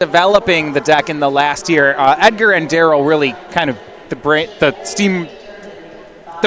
developing the deck in the last year. Edgar and Daryl really kind of the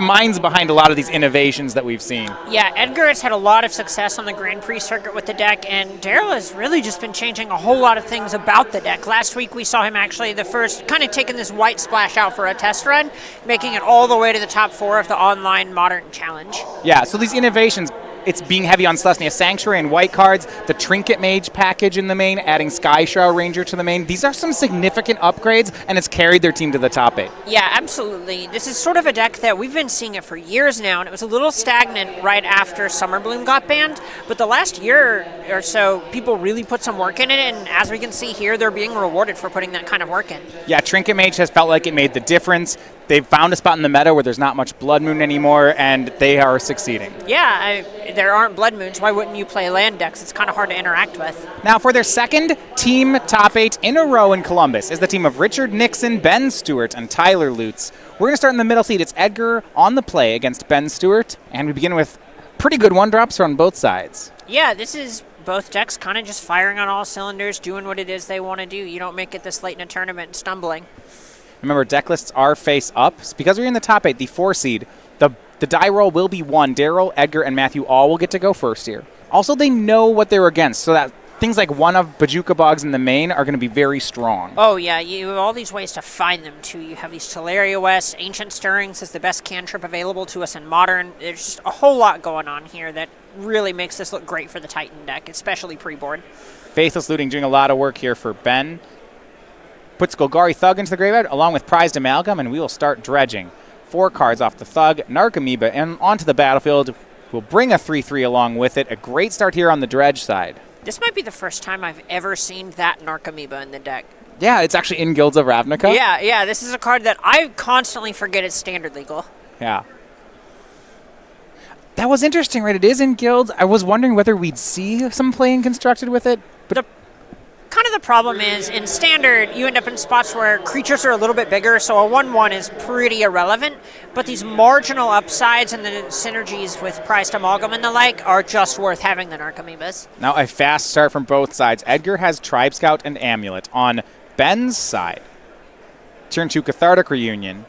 minds behind a lot of these innovations that we've seen. Yeah, Edgar has had a lot of success on the Grand Prix circuit with the deck, and Daryl has really just been changing a whole lot of things about the deck. Last week we saw him actually the first, kind of taking this white splash out for a test run, making it all the way to the top 4 of the online Modern Challenge. Yeah, so these innovations, it's being heavy on Celestia Sanctuary and white cards, the Trinket Mage package in the main, adding Sky Shroud Ranger to the main. These are some significant upgrades, and it's carried their team to the top 8. Yeah, absolutely. This is sort of a deck that we've been seeing it for years now, and it was a little stagnant right after Summer Bloom got banned, but the last year or so, people really put some work in it, and as we can see here, they're being rewarded for putting that kind of work in. Yeah, Trinket Mage has felt like it made the difference. They've found a spot in the meta where there's not much Blood Moon anymore, and they are succeeding. Yeah, there aren't Blood Moons. Why wouldn't you play land decks? It's kind of hard to interact with. Now, for their second team top 8 in a row in Columbus is the team of Richard Nixon, Ben Stewart, and Tyler Lutes. We're going to start in the middle seat. It's Edgar on the play against Ben Stewart, and we begin with pretty good one-drops on both sides. Yeah, this is both decks kind of just firing on all cylinders, doing what it is they want to do. You don't make it this late in a tournament and stumbling. Remember, deck lists are face up. So because we're in the top 8, the 4 seed, the die roll will be 1. Daryl, Edgar, and Matthew all will get to go first here. Also, they know what they're against, so that things like one of Bojuka Bogs in the main are going to be very strong. Oh, yeah, you have all these ways to find them, too. You have these Teleria West, Ancient Stirrings is the best cantrip available to us in Modern. There's just a whole lot going on here that really makes this look great for the Titan deck, especially pre-board. Faithless Looting doing a lot of work here for Ben. Puts Golgari Thug into the graveyard along with Prized Amalgam, and we will start dredging. 4 cards off the Thug, Narcomoeba, and onto the battlefield. We'll bring a 3/3 along with it. A great start here on the dredge side. This might be the first time I've ever seen that Narcomoeba in the deck. Yeah, it's actually in Guilds of Ravnica. Yeah, this is a card that I constantly forget is standard legal. Yeah. That was interesting, right? It is in Guilds. I was wondering whether we'd see some playing constructed with it. But kind of the problem is, in Standard, you end up in spots where creatures are a little bit bigger, so a 1/1 is pretty irrelevant, but these marginal upsides and the synergies with Prized Amalgam and the like are just worth having the Narcomoebas. Now a fast start from both sides. Edgar has Tribe Scout and Amulet on Ben's side. Turn 2 Cathartic Reunion.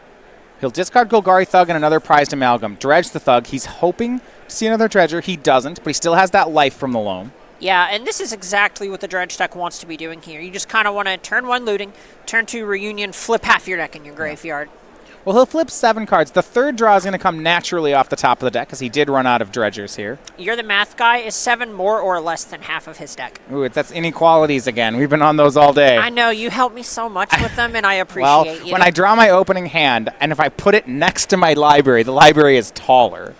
He'll discard Golgari Thug and another Prized Amalgam. Dredge the Thug. He's hoping to see another Dredger. He doesn't, but he still has that life from the loam. Yeah, and this is exactly what the Dredge deck wants to be doing here. You just kind of want to turn 1 looting, turn 2 reunion, flip half your deck in your graveyard. Well, he'll flip 7 cards. The third draw is going to come naturally off the top of the deck because he did run out of Dredgers here. You're the math guy. Is 7 more or less than half of his deck? Ooh, that's inequalities again. We've been on those all day. I know. You help me so much with them, and I appreciate you. When I draw my opening hand, and if I put it next to my library, the library is taller.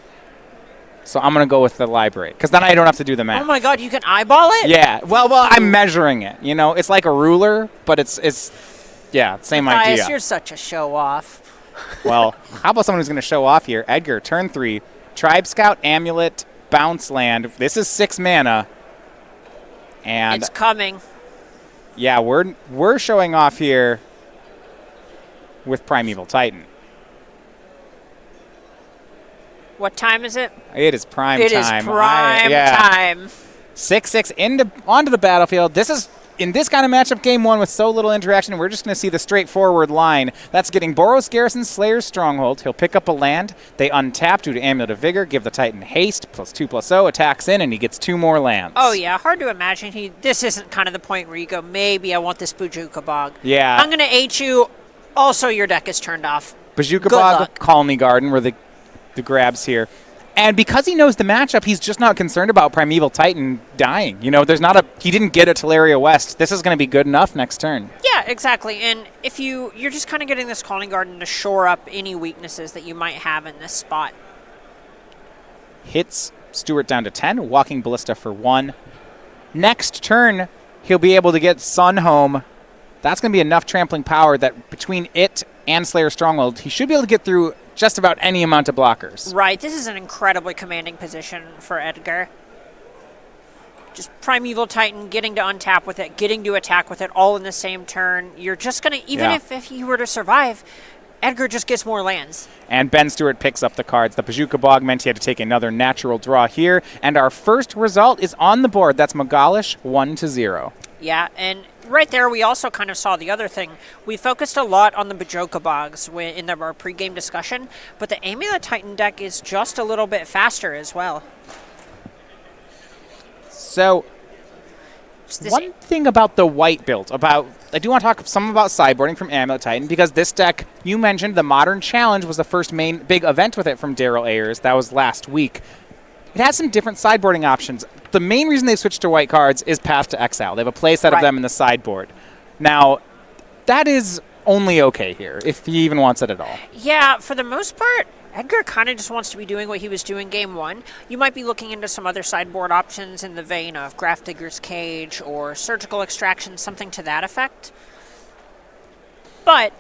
So I'm going to go with the library, because then I don't have to do the math. Oh, my God, you can eyeball it? Yeah. Well, I'm measuring it. You know, it's like a ruler, but it's yeah, same idea. Guys, you're such a show-off. Well, how about someone who's going to show off here? Edgar, turn 3, Tribe Scout, Amulet, Bounce Land. This is 6 mana. And it's coming. Yeah, we're showing off here with Primeval Titan. What time is it? It is prime time. It is prime time. 6/6 onto the battlefield. This is, in this kind of matchup, game 1 with so little interaction, we're just going to see the straightforward line. That's getting Boros Garrison, Slayer's Stronghold. He'll pick up a land. They untap due to Amulet of Vigor, give the Titan haste, +2/+0, attacks in, and he gets 2 more lands. Oh, yeah, hard to imagine. This isn't kind of the point where you go, maybe I want this Bojuka Bog. Yeah. I'm going to H you. Also, your deck is turned off. Bojuka Bog, Colony Garden were the grabs here. And because he knows the matchup, he's just not concerned about Primeval Titan dying. You know, he didn't get a Teleria West. This is going to be good enough next turn. Yeah, exactly. And if you're just kind of getting this Colony Garden to shore up any weaknesses that you might have in this spot. Hits Stewart down to 10, Walking Ballista for 1. Next turn, he'll be able to get Sun home. That's going to be enough trampling power that between it and Slayer Stronghold, he should be able to get through just about any amount of blockers. Right. This is an incredibly commanding position for Edgar. Just Primeval Titan, getting to untap with it, getting to attack with it, all in the same turn. You're just going to, even if he were to survive, Edgar just gets more lands. And Ben Stewart picks up the cards. The Bojuka Bog meant he had to take another natural draw here. And our first result is on the board. That's Magalhaes 1-0. Yeah, and right there, we also kind of saw the other thing. We focused a lot on the Bajoka Bogs in our pregame discussion, but the Amulet Titan deck is just a little bit faster as well. So, one thing about the white build, I do want to talk some about sideboarding from Amulet Titan, because this deck, you mentioned the Modern Challenge was the first main big event with it from Daryl Ayers. That was last week. It has some different sideboarding options. The main reason they switched to white cards is Path to Exile. They have a play set of them in the sideboard. Now, that is only okay here, if he even wants it at all. Yeah, for the most part, Edgar kind of just wants to be doing what he was doing game one. You might be looking into some other sideboard options in the vein of Grafdigger's Cage or Surgical Extraction, something to that effect. But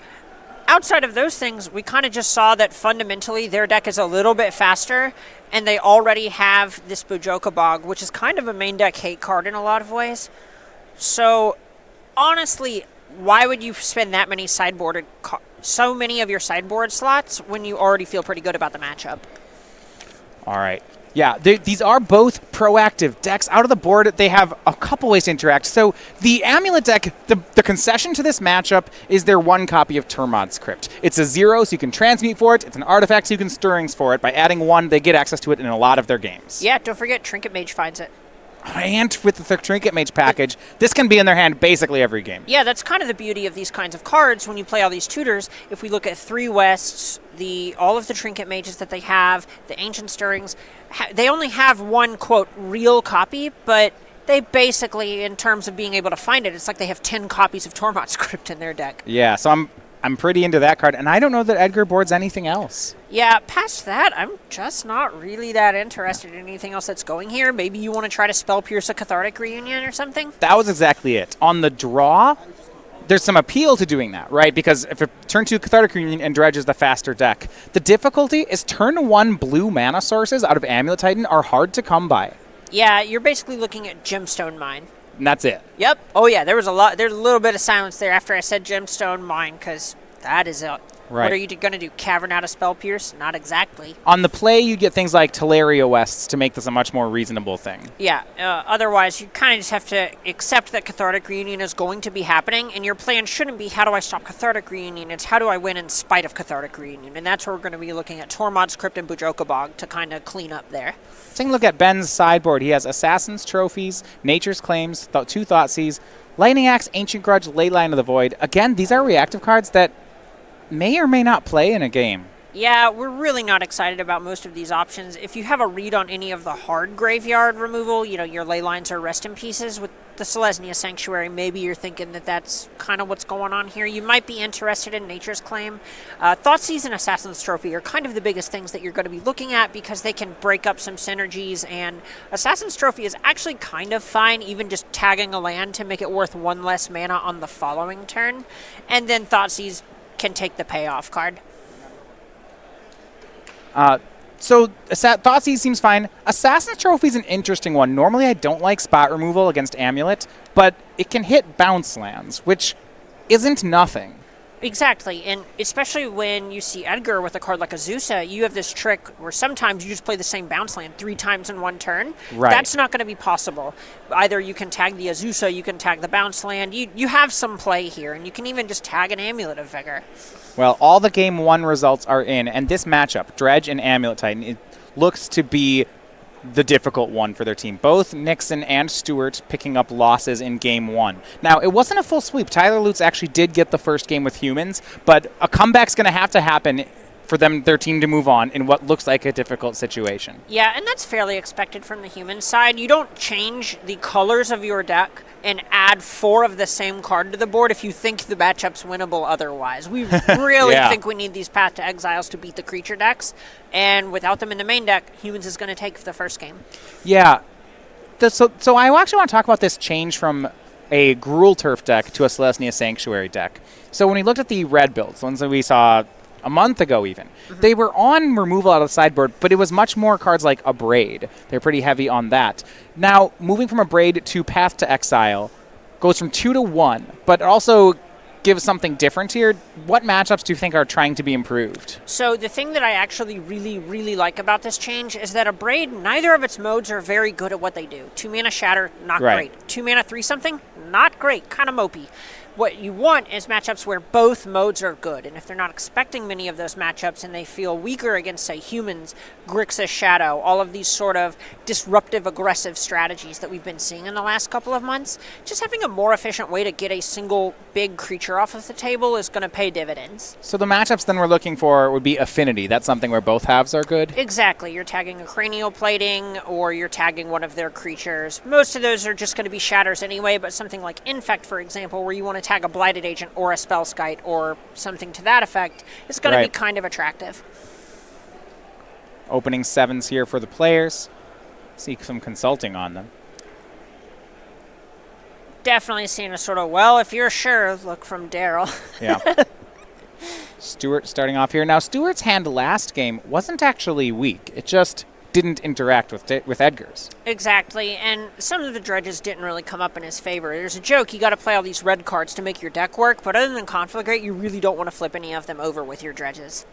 outside of those things, we kind of just saw that fundamentally their deck is a little bit faster, and they already have this Bajoka Bog, which is kind of a main deck hate card in a lot of ways. So, honestly, why would you spend that many so many of your sideboard slots when you already feel pretty good about the matchup? All right. Yeah, these are both proactive decks. Out of the board, they have a couple ways to interact. So the Amulet deck, the concession to this matchup is their one copy of Termod's Crypt. It's a 0, so you can transmute for it. It's an artifact, so you can Stirrings for it. By adding 1, they get access to it in a lot of their games. Yeah, don't forget, Trinket Mage finds it. And with the Trinket Mage package, this can be in their hand basically every game. Yeah, that's kind of the beauty of these kinds of cards when you play all these tutors. If we look at 3 Wests, all of the Trinket Mages that they have, the Ancient Stirrings, they only have one, quote, real copy, but they basically, in terms of being able to find it, it's like they have 10 copies of Tormod's Crypt in their deck. Yeah, so I'm pretty into that card, and I don't know that Edgar boards anything else. Yeah, past that, I'm just not really that interested in anything else that's going here. Maybe you want to try to Spell Pierce a Cathartic Reunion or something? That was exactly it. On the draw, there's some appeal to doing that, right? Because if it turn 2 Cathartic Reunion and Dredge is the faster deck, the difficulty is turn 1 blue mana sources out of Amulet Titan are hard to come by. Yeah, you're basically looking at Gemstone Mine. And that's it. Yep. Oh yeah, there's a little bit of silence there after I said Gemstone Mine, because that is it. Right. What are you going to do, cavern out a Spell Pierce? Not exactly. On the play, you get things like Teleria Wests to make this a much more reasonable thing. Yeah, otherwise you kind of just have to accept that Cathartic Reunion is going to be happening, and your plan shouldn't be how do I stop Cathartic Reunion, it's how do I win in spite of Cathartic Reunion, and that's where we're going to be looking at Tormod's Crypt and Bajoka Bog to kind of clean up there. Taking a look at Ben's sideboard, he has Assassin's Trophies, Nature's Claims, 2 Thoughtseize, Lightning Axe, Ancient Grudge, Leyline of the Void. Again, these are reactive cards that may or may not play in a game. Yeah, we're really not excited about most of these options. If you have a read on any of the hard graveyard removal, your Leylines or Rest in Pieces with the Selesnya Sanctuary, maybe you're thinking that that's kind of what's going on here. You might be interested in Nature's Claim. Thoughtseize and Assassin's Trophy are kind of the biggest things that you're going to be looking at because they can break up some synergies, and Assassin's Trophy is actually kind of fine, even just tagging a land to make it worth 1 less mana on the following turn. And then Thoughtseize can take the payoff card. So Thoughtseize seems fine. Assassin's Trophy is an interesting one. Normally I don't like spot removal against Amulet, but it can hit bounce lands, which isn't nothing. Exactly, and especially when you see Edgar with a card like Azusa, you have this trick where sometimes you just play the same bounce land 3 times in 1 turn. Right. That's not going to be possible. Either you can tag the Azusa, you can tag the bounce land. You have some play here, and you can even just tag an Amulet of Vigor. Well, all the Game 1 results are in, and this matchup, Dredge and Amulet Titan, it looks to be the difficult one for their team. Both Nixon and Stewart picking up losses in Game 1. Now, it wasn't a full sweep. Tyler Lutes actually did get the first game with humans, but a comeback's going to have to happen for their team to move on in what looks like a difficult situation. Yeah, and that's fairly expected from the human side. You don't change the colors of your deck and add 4 of the same card to the board if you think the matchup's winnable otherwise. We really think we need these Path to Exiles to beat the creature decks, and without them in the main deck, humans is going to take the first game. Yeah. So I actually want to talk about this change from a Gruul Turf deck to a Selesnya Sanctuary deck. So when we looked at the red builds, ones that we saw a month ago even, they were on removal out of the sideboard, but it was much more cards like Abrade. They're pretty heavy on that. Now, moving from Abrade to Path to Exile goes from 2 to 1, but also gives something different here. What matchups do you think are trying to be improved? So the thing that I actually really, really like about this change is that Abrade, neither of its modes are very good at what they do. 2 mana Shatter, not great. 2 mana 3-something, not great, kind of mopey. What you want is matchups where both modes are good, and if they're not expecting many of those matchups and they feel weaker against, say, humans, Grixis Shadow, all of these sort of disruptive, aggressive strategies that we've been seeing in the last couple of months, just having a more efficient way to get a single big creature off of the table is going to pay dividends. So the matchups then we're looking for would be Affinity. That's something where both halves are good? Exactly. You're tagging a Cranial Plating, or you're tagging one of their creatures. Most of those are just going to be Shatters anyway, but something like Infect, for example, where you want to tag a Blighted Agent or a Spellskite or something to that effect, is going to be kind of attractive. Opening 7s here for the players. See some consulting on them. Definitely seeing a sort of, well, if you're sure, look from Daryl. Yeah. Stewart starting off here. Now, Stewart's hand last game wasn't actually weak. It just didn't interact with Edgar's. Exactly, and some of the dredges didn't really come up in his favor. There's a joke, you got to play all these red cards to make your deck work, but other than Conflagrate, you really don't want to flip any of them over with your dredges.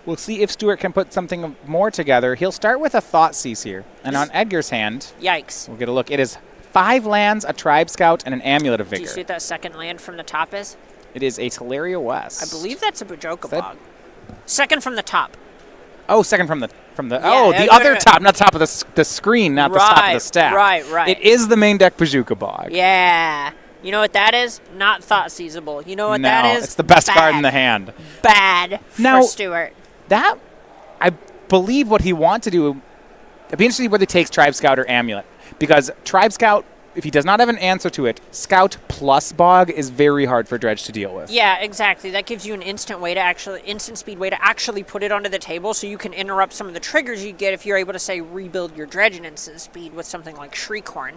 We'll see if Stewart can put something more together. He'll start with a Thoughtseize here, and on Edgar's hand, yikes. We'll get a look. It is 5 lands, a Tribe Scout, and an Amulet of Vigor. Do you see what that second land from the top is? It is a Teleria West. I believe that's a Bujoka Bog. Second from the top. Oh, second from the yeah, the other top, not top of the screen, not the top of the stack. Right. It is the main deck Bujoka Bog. Yeah. You know what that is? Not Thoughtseizable. You know what that is? It's the best card in the hand. Bad for Stewart. That, I believe what he wants to do, it'd be interesting whether he takes Tribe Scout or Amulet. Because Tribe Scout, if he does not have an answer to it, Scout plus Bog is very hard for Dredge to deal with. Yeah, exactly. That gives you an instant speed way to actually put it onto the table, so you can interrupt some of the triggers you get if you're able to, say, rebuild your Dredge in instant speed with something like Shriekhorn.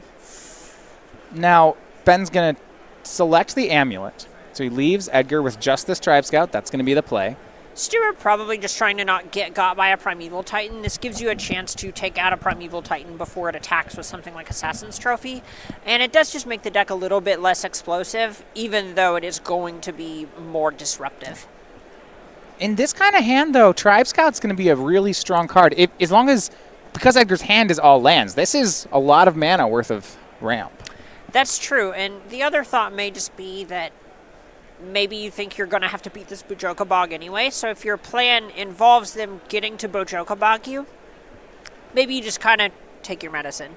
Now, Ben's going to select the Amulet. So he leaves Edgar with just this Tribe Scout. That's going to be the play. Stewart probably just trying to not get got by a Primeval Titan. This gives you a chance to take out a Primeval Titan before it attacks with something like Assassin's Trophy. And it does just make the deck a little bit less explosive, even though it is going to be more disruptive. In this kind of hand, though, Tribe Scout's going to be a really strong card. Because Edgar's hand is all lands, this is a lot of mana worth of ramp. That's true. And the other thought may just be that maybe you think you're going to have to beat this Bujoka Bog anyway, so if your plan involves them getting to Bujoka Bog you, maybe you just kind of take your medicine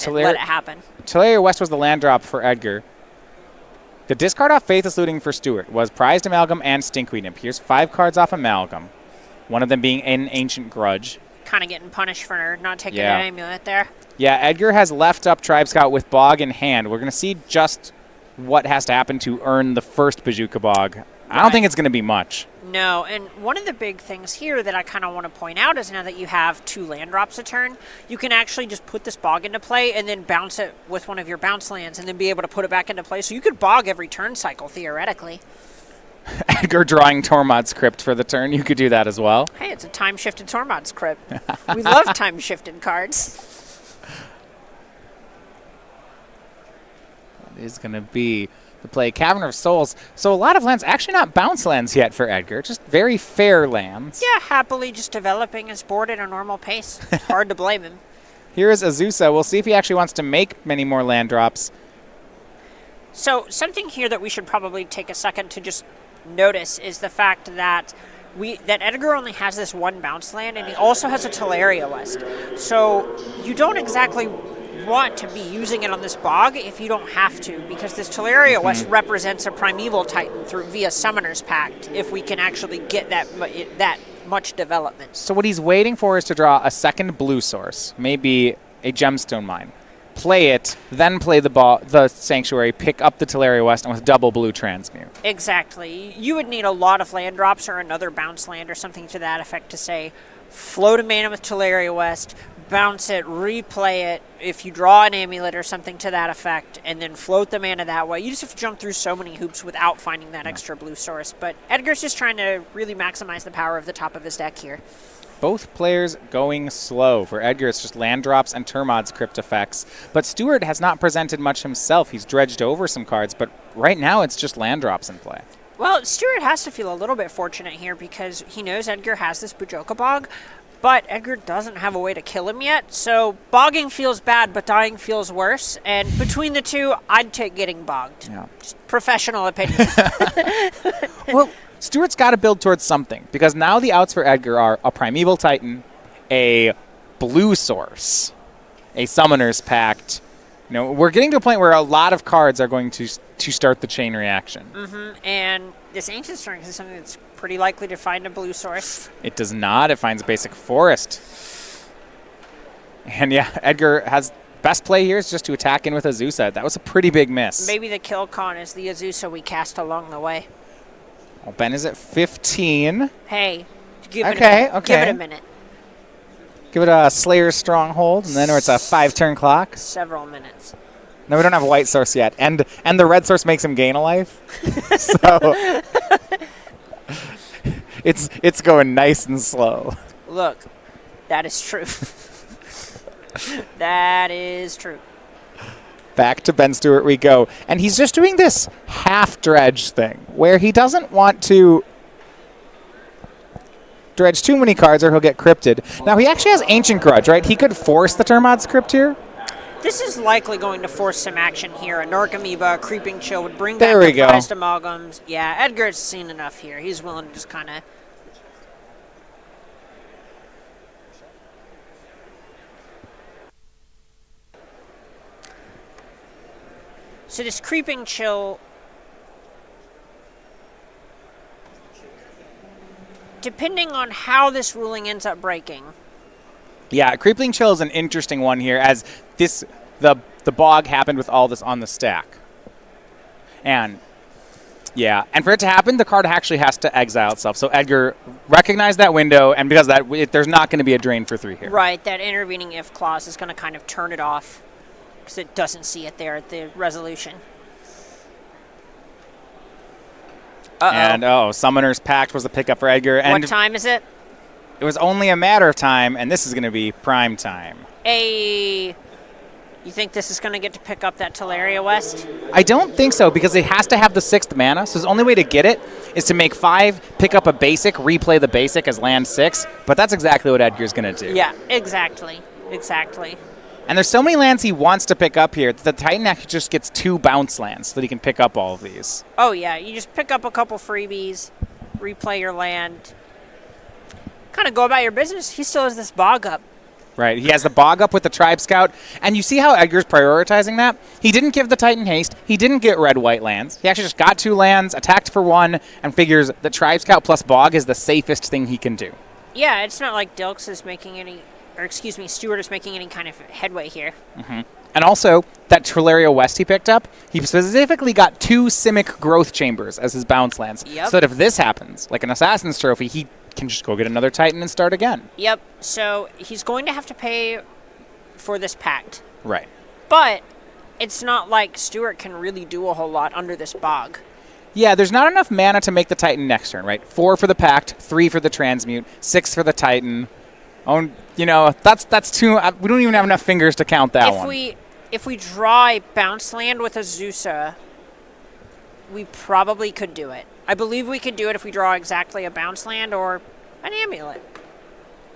and let it happen. Teleria West was the land drop for Edgar. The discard off Faithless Looting for Stewart was Prized Amalgam and Stinkweed Imp. Here's 5 cards off Amalgam, one of them being an Ancient Grudge. Kind of getting punished for not taking an Amulet there. Yeah, Edgar has left up Tribe Scout with Bog in hand. We're going to see just what has to happen to earn the first Bujoka Bog. I don't think it's going to be much. No, and one of the big things here that I kind of want to point out is now that you have 2 land drops a turn, you can actually just put this Bog into play and then bounce it with one of your bounce lands and then be able to put it back into play. So you could Bog every turn cycle, theoretically. Edgar drawing Tormod's Crypt for the turn. You could do that as well. Hey, it's a time-shifted Tormod's Crypt. We love time-shifted cards. Is going to be the play. Cavern of Souls. So a lot of lands, actually not bounce lands yet for Edgar, just very fair lands. Yeah, happily just developing his board at a normal pace. Hard to blame him. Here is Azusa. We'll see if he actually wants to make many more land drops. So something here that we should probably take a second to just notice is the fact that Edgar only has this 1 bounce land, and he also has a Teleria West. So you don't exactly want to be using it on this Bog if you don't have to, because this Teleria West represents a Primeval Titan via Summoner's Pact if we can actually get that much development. So what he's waiting for is to draw a second blue source, maybe a Gemstone Mine. Play it, then play the Sanctuary, pick up the Teleria West, and with double blue transmute. Exactly. You would need a lot of land drops or another bounce land or something to that effect to say, float a mana with Teleria West, bounce it, replay it, if you draw an Amulet or something to that effect, and then float the mana that way. You just have to jump through so many hoops without finding that extra blue source. But Edgar's just trying to really maximize the power of the top of his deck here. Both players going slow. For Edgar, it's just land drops and Tormod's Crypt effects. But Stewart has not presented much himself. He's dredged over some cards, but right now it's just land drops in play. Well, Stewart has to feel a little bit fortunate here because he knows Edgar has this Bujoka Bog. But Edgar doesn't have a way to kill him yet, so bogging feels bad, but dying feels worse. And between the two, I'd take getting bogged. Yeah. Just professional opinion. Well, Stewart's got to build towards something, because now the outs for Edgar are a Primeval Titan, a Blue Source, a Summoner's Pact. You know, we're getting to a point where a lot of cards are going to start the chain reaction. Mm-hmm. And this Ancient Strength is something that's pretty likely to find a Blue Source. It does not. It finds a basic forest. And yeah, Edgar has best play here is just to attack in with Azusa. That was a pretty big miss. Maybe the kill con is the Azusa we cast along the way. Well, Ben is at 15. Hey, give it Okay, a minute. okay. Give it a minute. Give it a Slayer's Stronghold, and then it's a 5-turn clock. Several minutes. No, we don't have a white source yet. And the red source makes him gain a life. So it's going nice and slow. Look, that is true. That is true. Back to Ben Stewart we go. And he's just doing this half dredge thing where he doesn't want to dredge too many cards or he'll get crypted. Now, he actually has Ancient Grudge, right? He could force the Termod's Crypt here. This is likely going to force some action here. A Narc Amoeba, a Creeping Chill would bring There back we the go. prized amalgams. Yeah, Edgar's seen enough here. He's willing to just kind of... So this Creeping Chill... Depending on how this ruling ends up breaking... Yeah, Creeping Chill is an interesting one here, as the bog happened with all this on the stack. And, yeah, and for it to happen, the card actually has to exile itself. So Edgar recognized that window, and because of that, there's not going to be a drain for 3 here. Right, that intervening if clause is going to kind of turn it off, because it doesn't see it there at the resolution. And, Summoner's Pact was the pickup for Edgar. And What time is it? it was only a matter of time, and this is going to be prime time. You think this is going to get to pick up that Teleria West? I don't think so, because it has to have the 6th mana, so the only way to get it is to make 5, pick up a basic, replay the basic as land 6, but that's exactly what Edgar's going to do. Yeah, exactly. Exactly. And there's so many lands he wants to pick up here that the Titan actually just gets 2 bounce lands so that he can pick up all of these. Oh, yeah, you just pick up a couple freebies, replay your land, kind of go about your business. He still has this bog up. Right, he has the bog up with the Tribe Scout, and you see how Edgar's prioritizing that? He didn't give the Titan haste, he didn't get red-white lands, he actually just got 2 lands, attacked for 1, and figures that Tribe Scout plus bog is the safest thing he can do. Yeah, it's not like Dilks is making any, or excuse me, Stewart is making any kind of headway here. Mm-hmm. And also, that Teleria West he picked up, he specifically got 2 Simic Growth Chambers as his bounce lands, Yep. so that if this happens, like an Assassin's Trophy, he can just go get another Titan and start again. Yep, so he's going to have to pay for this pact. Right. But it's not like Stewart can really do a whole lot under this bog. Yeah, there's not enough mana to make the Titan next turn, right? 4 for the Pact, 3 for the Transmute, 6 for the Titan. Oh, you know, that's too... we don't even have enough fingers to count that one. If we draw a bounce land with Azusa, we probably could do it. I believe we could do it if we draw exactly a bounce land or an amulet.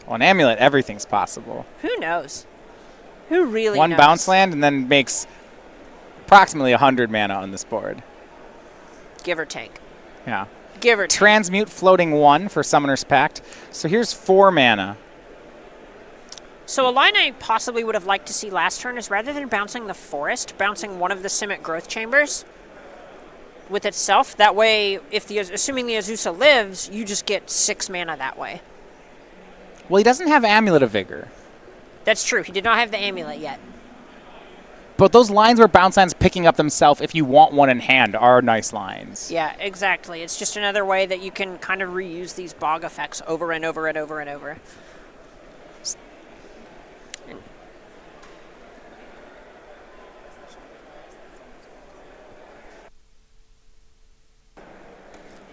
Well, an amulet, everything's possible. Who knows? Who really One knows? bounce land and then makes approximately 100 mana on this board. Give or take. Yeah. Give or take. Transmute floating 1 for Summoner's Pact. So here's 4 mana. So a line I possibly would have liked to see last turn is rather than bouncing the forest, bouncing one of the Simic Growth Chambers with itself. That way, assuming the Azusa lives, you just get 6 mana that way. Well, he doesn't have Amulet of Vigor. That's true. He did not have the amulet yet. But those lines where bounce lands picking up themselves if you want one in hand are nice lines. Yeah, exactly. It's just another way that you can kind of reuse these bog effects over and over and over and over.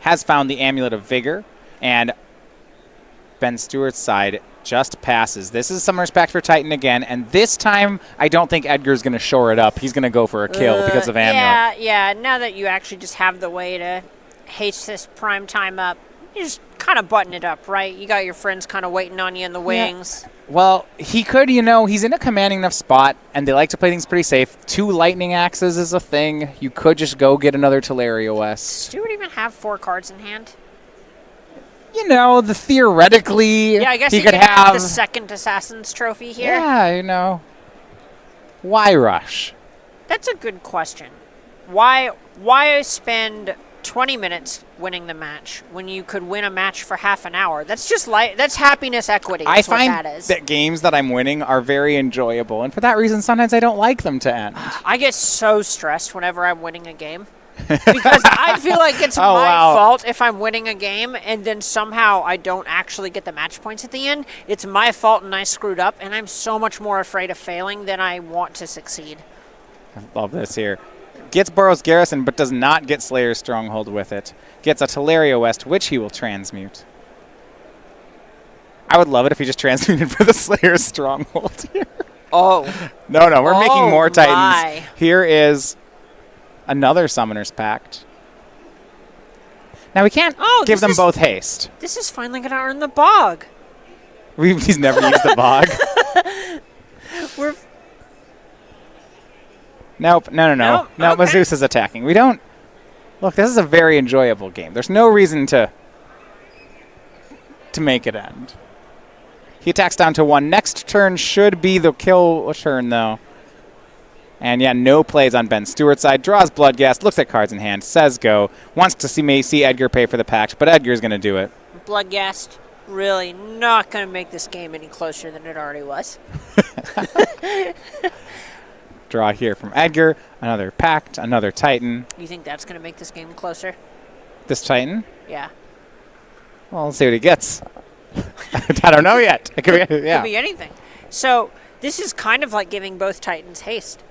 Has found the Amulet of Vigor, and Ben Stewart's side just passes. This is Summoner's Pact for Titan again, and this time I don't think Edgar's going to shore it up. He's going to go for a kill because of Amulet. Yeah, now that you actually just have the way to haste this prime time up, you just kind of button it up, right? You got your friends kind of waiting on you in the wings. Well, he could, he's in a commanding enough spot, and they like to play things pretty safe. 2 lightning axes is a thing. You could just go get another Telerio West. Stewart even have 4 cards in hand? Theoretically, yeah, I guess he could have the second Assassin's Trophy here. Yeah, Why rush? That's a good question. Why spend 20 minutes winning the match when you could win a match for half an hour? That's just that's happiness equity. I find that is. that games that I'm winning are very enjoyable, and for that reason, sometimes I don't like them to end. I get so stressed whenever I'm winning a game. Because I feel like it's my fault if I'm winning a game and then somehow I don't actually get the match points at the end. It's my fault and I screwed up, and I'm so much more afraid of failing than I want to succeed. I love this here. Gets Boros Garrison, but does not get Slayer's Stronghold with it. Gets a Telerio West, which he will transmute. I would love it if he just transmuted for the Slayer's Stronghold here. Oh. No, we're making more Titans. My. Here is another Summoner's Pact. Now we can't give them both haste. This is finally going to earn the bog. He's never used the bog. Nope. No. Okay. Mazeus is attacking. We don't... Look, this is a very enjoyable game. There's no reason to make it end. He attacks down to 1. Next turn should be the kill turn, though. And yeah, no plays on Ben Stewart's side. Draws Bloodghast, looks at cards in hand, says go. Wants to see Edgar pay for the pact, but Edgar's going to do it. Bloodghast really not going to make this game any closer than it already was. Draw here from Edgar. Another pact, another Titan. You think that's going to make this game closer? This Titan? Yeah. Well, let's see what he gets. I don't know yet. It could be, Could be anything. So this is kind of like giving both Titans haste.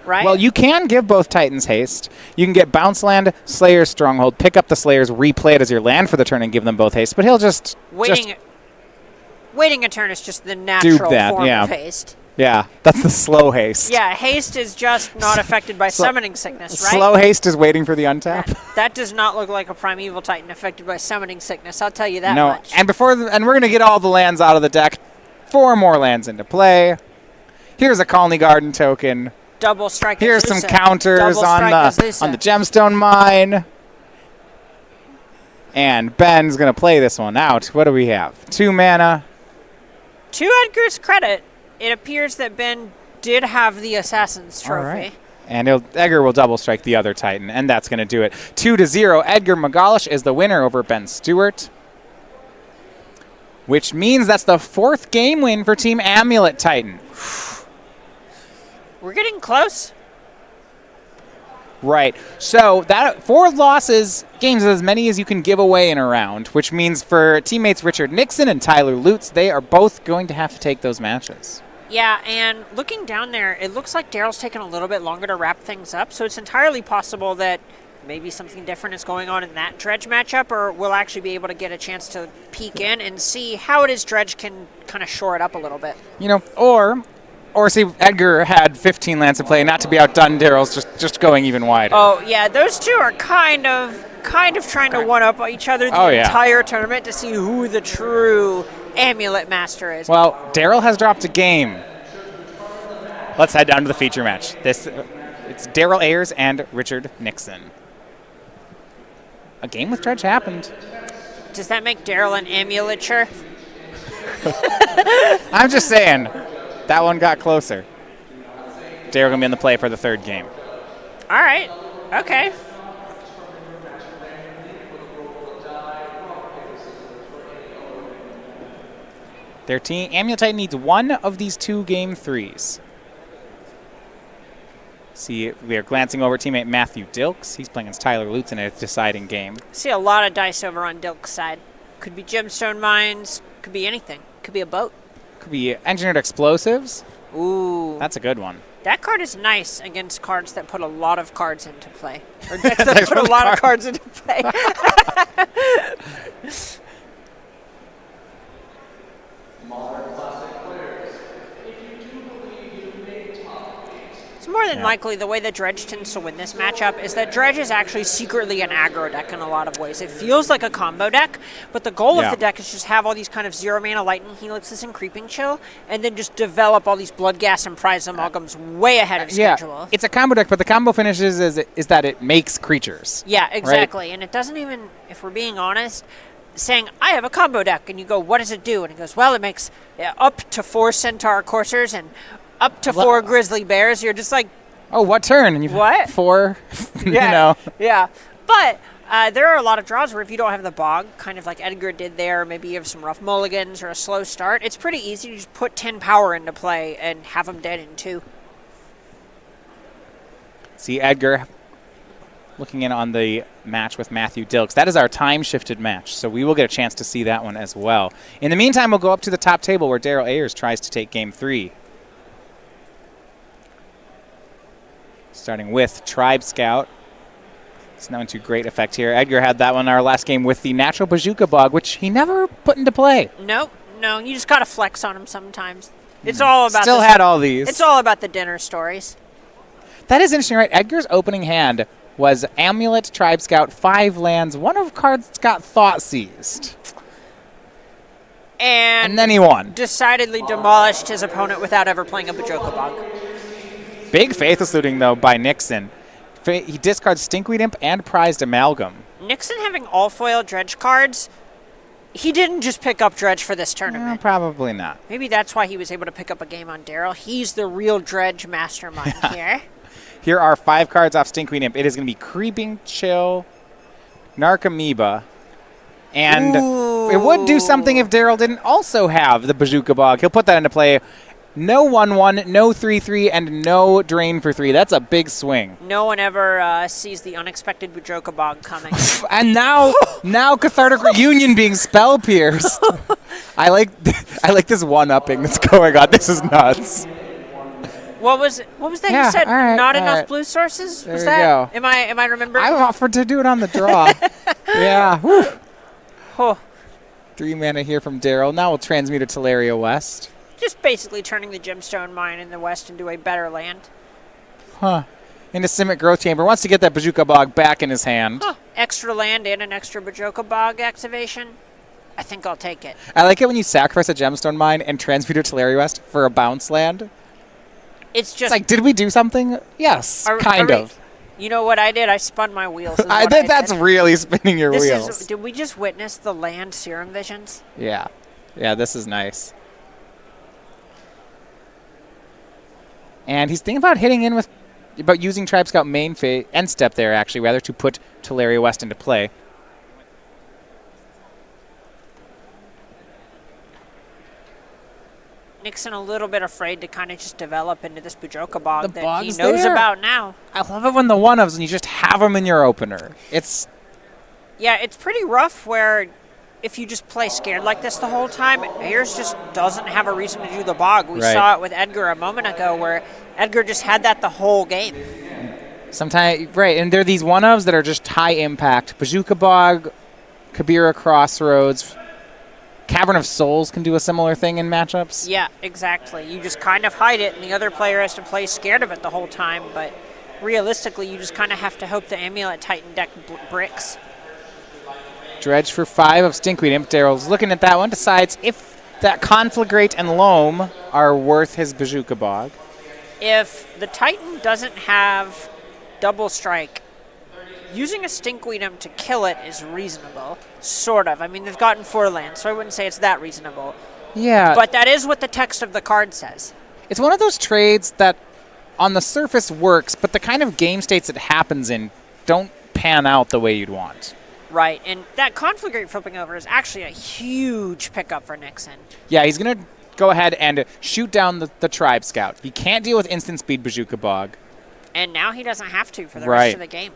Right? Well, you can give both Titans haste. You can get Bounce Land, Slayer's Stronghold, pick up the Slayers, replay it as your land for the turn, and give them both haste. But he'll just... Waiting a turn is just the natural form of haste. Yeah, that's the slow haste. Yeah, haste is just not affected by summoning sickness, right? Slow haste is waiting for the untap. That does not look like a Primeval Titan affected by summoning sickness, I'll tell you that much. And and we're going to get all the lands out of the deck. 4 more lands into play. Here's a Colony Garden token. Double strike. Here's some counters on the Gemstone Mine. And Ben's going to play this one out. What do we have? 2 mana. To Edgar's credit, it appears that Ben did have the Assassin's Trophy. Right. And Edgar will double strike the other Titan, and that's going to do it. 2-0. Edgar Magalhaes is the winner over Ben Stewart. Which means that's the 4th game win for Team Amulet Titan. We're getting close. Right. So that 4 losses games is as many as you can give away in a round, which means for teammates Richard Nixon and Tyler Lutes, they are both going to have to take those matches. Yeah, and looking down there, it looks like Daryl's taken a little bit longer to wrap things up, so it's entirely possible that maybe something different is going on in that Dredge matchup, or we'll actually be able to get a chance to peek in and see how it is Dredge can kind of shore it up a little bit. Or see, Edgar had 15 lands to play, not to be outdone. Daryl's just going even wider. Oh yeah, those two are kind of trying to one up each other the entire tournament to see who the true Amulet Master is. Well, Daryl has dropped a game. Let's head down to the feature match. It's Daryl Ayers and Richard Nixon. A game with Dredge happened. Does that make Daryl an amulature? I'm just saying. That one got closer. Daryl going to be in the play for the 3rd game. All right. Okay. Their team, Amulet Titan, needs one of these 2 game 3s. See, we are glancing over teammate Matthew Dilks. He's playing against Tyler Lutes in a deciding game. See a lot of dice over on Dilks' side. Could be gemstone mines. Could be anything. Could be a boat. Could be engineered explosives. Ooh. That's a good one. That card is nice against cards that put a lot of cards into play. Or decks that put a lot of cards into play. more than likely the way that Dredge tends to win this matchup is that Dredge is actually secretly an aggro deck in a lot of ways. It feels like a combo deck, but the goal of the deck is just have all these kind of 0-mana Lightning Helixes and Creeping Chill, and then just develop all these Bloodghast and Prize Amalgams way ahead of schedule. It's a combo deck, but the combo finishes is that it makes creatures. Yeah, exactly. Right? And it doesn't even, if we're being honest, saying, I have a combo deck, and you go, what does it do? And it goes, well, it makes up to 4 Centaur Coursers and up to 4 Grizzly Bears. You're just like, oh, what turn? And what? 4, Yeah. But there are a lot of draws where if you don't have the bog, kind of like Edgar did there, maybe you have some rough mulligans or a slow start, it's pretty easy to just put 10 power into play and have them dead in 2. See Edgar looking in on the match with Matthew Dilks. That is our time-shifted match, so we will get a chance to see that one as well. In the meantime, we'll go up to the top table where Daryl Ayers tries to take Game 3. Starting with Tribe Scout. It's not into great effect here. Edgar had that one in our last game with the natural Bazooka Bog, which he never put into play. Nope. No, you just got to flex on him sometimes. It's all about Still had all these. It's all about the dinner stories. That is interesting, right? Edgar's opening hand was Amulet, Tribe Scout, 5 lands. One of cards got Thought Seized. And then he won. Decidedly demolished his opponent without ever playing a Bajoka Bog. Big Faithless Looting, though, by Nixon. He discards Stinkweed Imp and Prized Amalgam. Nixon having all foil Dredge cards, he didn't just pick up Dredge for this tournament. Probably not. Maybe that's why he was able to pick up a game on Daryl. He's the real Dredge mastermind here. Here are 5 cards off Stinkweed Imp. It is going to be Creeping Chill, Narcomoeba, and it would do something if Daryl didn't also have the Bazooka Bog. He'll put that into play. No 1/1, no 3/3, and no Drain for 3. That's a big swing. No one ever sees the unexpected Bajoka Bog coming. And now Cathartic Reunion being spell pierced. I like this one-upping that's going on. This is nuts. What was that Yeah, you said? all right, Not all enough right. blue sources? There Was you that? go. Am I remembering? I offered to do it on the draw. Yeah. Whew. Oh, 3 mana here from Daryl. Now we'll transmute to Teleria West. just basically turning the Gemstone Mine in the west into a better land. Huh. Into Simic Growth Chamber. Wants to get that Bazooka Bog back in his hand. Huh. Extra land and an extra Bajoka Bog activation. I think I'll take it. I like it when you sacrifice a Gemstone Mine and transmute to Teleria West for a bounce land. It's just It's like, did we do something? Yes, kind of. You know what I did? I spun my wheels. That's really spinning your wheels. Did we just witness the land serum visions? Yeah. Yeah, this is nice. And he's thinking about using Tribe Scout main end step there, actually, rather to put Teleria West into play. Nixon a little bit afraid to kind of just develop into this Bajoka Bog The that bog's he knows there. about now. I love it when the one-ofs and you just have them in your opener. Yeah, it's pretty rough where if you just play scared like this the whole time, Ayers just doesn't have a reason to do the Bog. We saw it with Edgar a moment ago where Edgar just had that the whole game. Sometimes, right, and there are these one-ofs that are just high impact. Bazooka Bog, Kabira Crossroads, Cavern of Souls can do a similar thing in matchups. Yeah, exactly. You just kind of hide it, and the other player has to play scared of it the whole time, but realistically, you just kind of have to hope the Amulet Titan deck bricks. Dredge for 5 of Stinkweed Imp. Daryl's looking at that one, decides if that Conflagrate and Loam are worth his Bazooka Bog. If the Titan doesn't have double strike, using a Stinkweed Imp to kill it is reasonable, sort of. I mean, they've gotten 4 lands, so I wouldn't say it's that reasonable. Yeah. But that is what the text of the card says. It's one of those trades that on the surface works, but the kind of game states it happens in don't pan out the way you'd want. Right, and that Conflagrate flipping over is actually a huge pickup for Nixon. Yeah, he's going to go ahead and shoot down the Tribe Scout. He can't deal with instant speed Bazooka Bog. And now he doesn't have to for the rest of the game.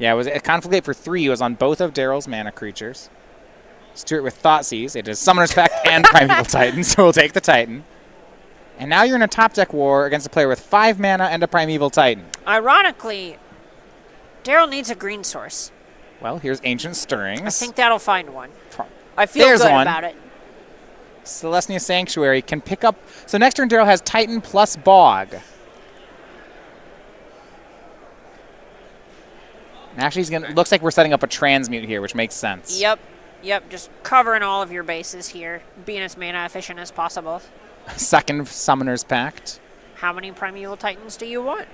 Yeah, it was a Conflagrate for 3. It was on both of Daryl's mana creatures. Stewart with Thoughtseize. It is Summoner's Pact and Primeval Titan, so we'll take the Titan. And now you're in a top deck war against a player with 5 mana and a Primeval Titan. Ironically, Daryl needs a green source. Well, here's Ancient Stirrings. I think that'll find one. I feel There's good one. about it. Celestia Sanctuary can pick up. So next turn, Daryl has Titan plus Bog. And actually, looks like we're setting up a transmute here, which makes sense. Yep. Just covering all of your bases here, being as mana efficient as possible. Second Summoner's Pact. How many Primeval Titans do you want?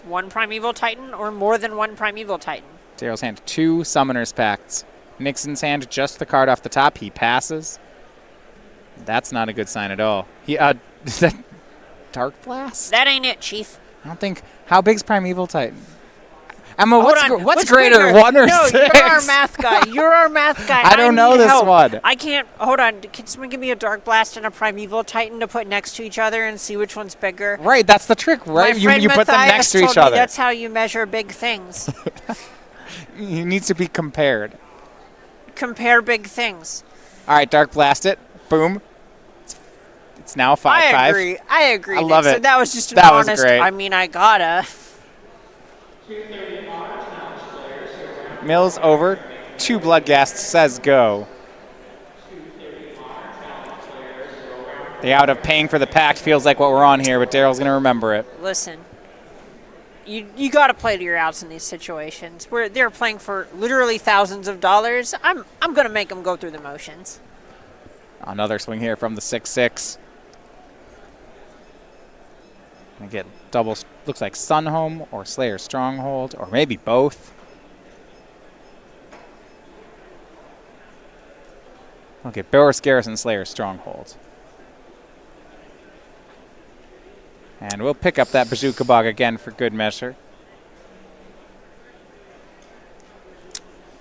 One Primeval Titan or more than one Primeval Titan? Daryl's hand, 2 Summoner's Pacts. Nixon's hand, just the card off the top. He passes. That's not a good sign at all. Is that Dark Blast? That ain't it, Chief. I don't think. How big's Primeval Titan? Emma, Hold what's on. greater, bigger? 1 or no, 6? You're our math guy. You're our math guy. I don't know need this help. one. I can't. Hold on. Can someone give me a Dark Blast and a Primeval Titan to put next to each other and see which one's bigger? Right, that's the trick, right? My friend You put them Matthias next to told each me other. That's how you measure big things. It needs to be compared. Compare big things. All right, Dark Blast it. Boom. It's now 5-5. I agree. I love Nick. it. So that was just an That was honest. great. I mean, I gotta. Mills over. 2 Bloodghast says go. The out of paying for the pact feels like what we're on here, but Daryl's going to remember it. Listen, you got to play to your outs in these situations where they're playing for literally thousands of dollars. I'm going to make them go through the motions. Another swing here from the 6-6. Gonna get double, looks like Sunhome or Slayer Stronghold, or maybe both. Okay, Boris Garrison, Slayer Stronghold. And we'll pick up that Bazooka Bog again for good measure.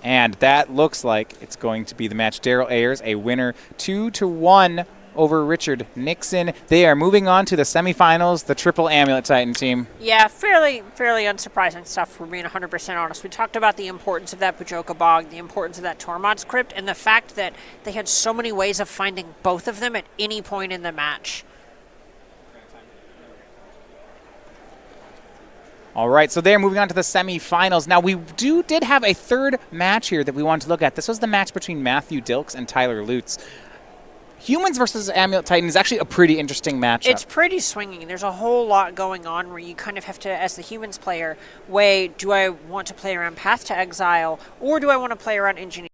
And that looks like it's going to be the match. Daryl Ayers, a winner 2-1 over Richard Nixon. They are moving on to the semifinals, the Triple Amulet Titan team. Yeah, fairly unsurprising stuff, for being 100% honest. We talked about the importance of that Bajoka Bog, the importance of that Tormod's Crypt, and the fact that they had so many ways of finding both of them at any point in the match. All right, so they're moving on to the semifinals. Now, we did have a third match here that we wanted to look at. This was the match between Matthew Dilks and Tyler Lutes. Humans versus Amulet Titan is actually a pretty interesting matchup. It's pretty swinging. There's a whole lot going on where you kind of have to, as the humans player, weigh, do I want to play around Path to Exile, or do I want to play around Engineer?